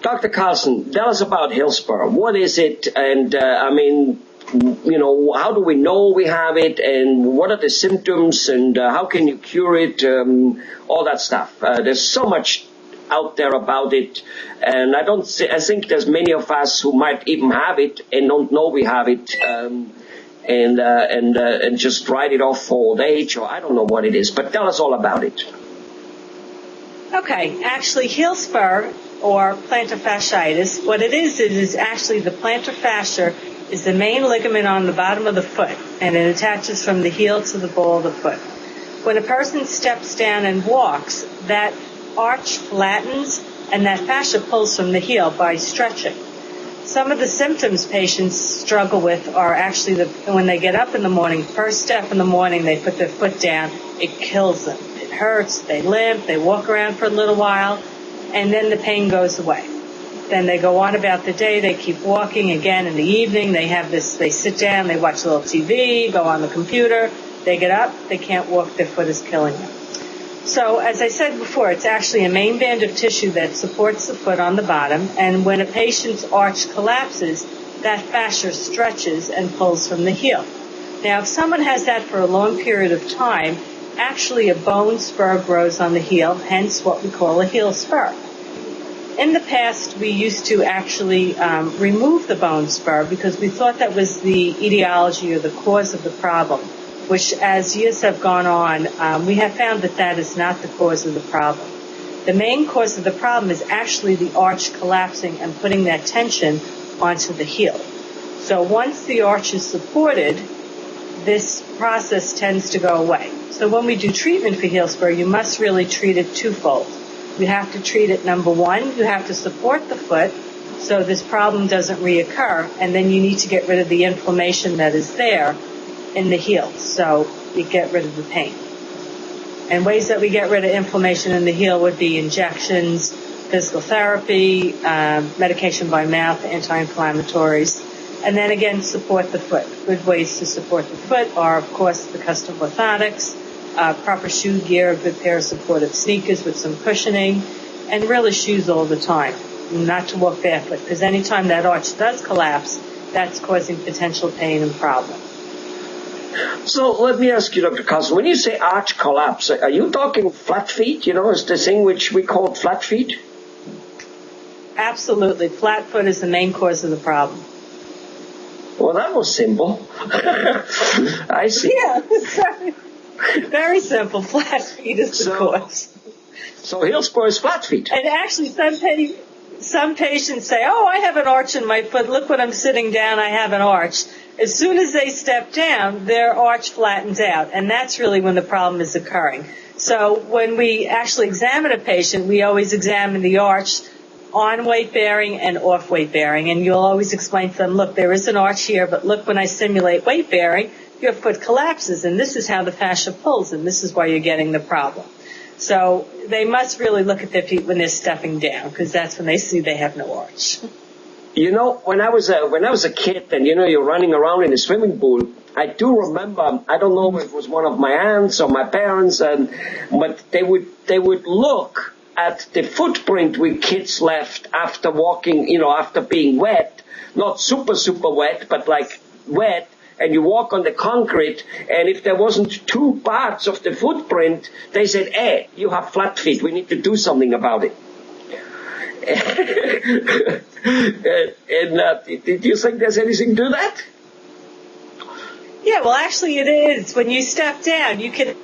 Dr. Carlson, tell us about heel spur. What is it? And I mean, you know, how do we know we have it? And what are the symptoms? And how can you cure it? All that stuff. There's so much out there about it, and I think there's many of us who might even have it and don't know we have it, and just write it off for old age, or I don't know what it is. But tell us all about it. Okay, actually, heel spur or plantar fasciitis, what it is actually the plantar fascia is the main ligament on the bottom of the foot, and it attaches from the heel to the ball of the foot. When a person steps down and walks, that arch flattens and that fascia pulls from the heel by stretching. Some of the symptoms patients struggle with are actually when they get up in the morning, first step in the morning, they put their foot down, it kills them. It hurts, they limp, they walk around for a little while, and then the pain goes away. Then they go on about the day, they keep walking again in the evening, they sit down, they watch a little TV, go on the computer, they get up, they can't walk, their foot is killing them. So, as I said before, it's actually a main band of tissue that supports the foot on the bottom, and when a patient's arch collapses, that fascia stretches and pulls from the heel. Now, if someone has that for a long period of time, actually a bone spur grows on the heel, hence what we call a heel spur. In the past, we used to actually remove the bone spur because we thought that was the etiology or the cause of the problem, which as years have gone on, we have found that that is not the cause of the problem. The main cause of the problem is actually the arch collapsing and putting that tension onto the heel. So once the arch is supported, this process tends to go away. So when we do treatment for heel spur, you must really treat it twofold. You have to treat it, number one, you have to support the foot so this problem doesn't reoccur, and then you need to get rid of the inflammation that is there in the heel, so you get rid of the pain. And ways that we get rid of inflammation in the heel would be injections, physical therapy, medication by mouth, anti-inflammatories, and then again, support the foot. Good ways to support the foot are, of course, the custom orthotics, proper shoe gear, a good pair of supportive sneakers with some cushioning, and really shoes all the time, not to walk barefoot, because anytime that arch does collapse, that's causing potential pain and problem. So let me ask you, Dr. Carlson, when you say arch collapse, are you talking flat feet? You know, is the thing which we call flat feet? Absolutely. Flat foot is the main cause of the problem. Well, that was simple. I see. Yeah, very simple. Flat feet is the cause. So heel spur is flat feet. And actually, some patients say, oh, I have an arch in my foot. Look when I'm sitting down, I have an arch. As soon as they step down, their arch flattens out, and that's really when the problem is occurring. So when we actually examine a patient, we always examine the arch on weight bearing and off weight bearing, and you'll always explain to them, look, there is an arch here, but look, when I simulate weight bearing, your foot collapses, and this is how the fascia pulls, and this is why you're getting the problem. So they must really look at their feet when they're stepping down, because that's when they see they have no arch. You know, when I was a kid, and you know, you're running around in the swimming pool, I do remember, I don't know if it was one of my aunts or my parents, but they would look at the footprint we kids left after walking, you know, after being wet, not super, super wet, but like wet, and you walk on the concrete, and if there wasn't two parts of the footprint, they said, hey, you have flat feet, we need to do something about it. Did you think there's anything to that? Yeah, well, actually it is. When you step down, you can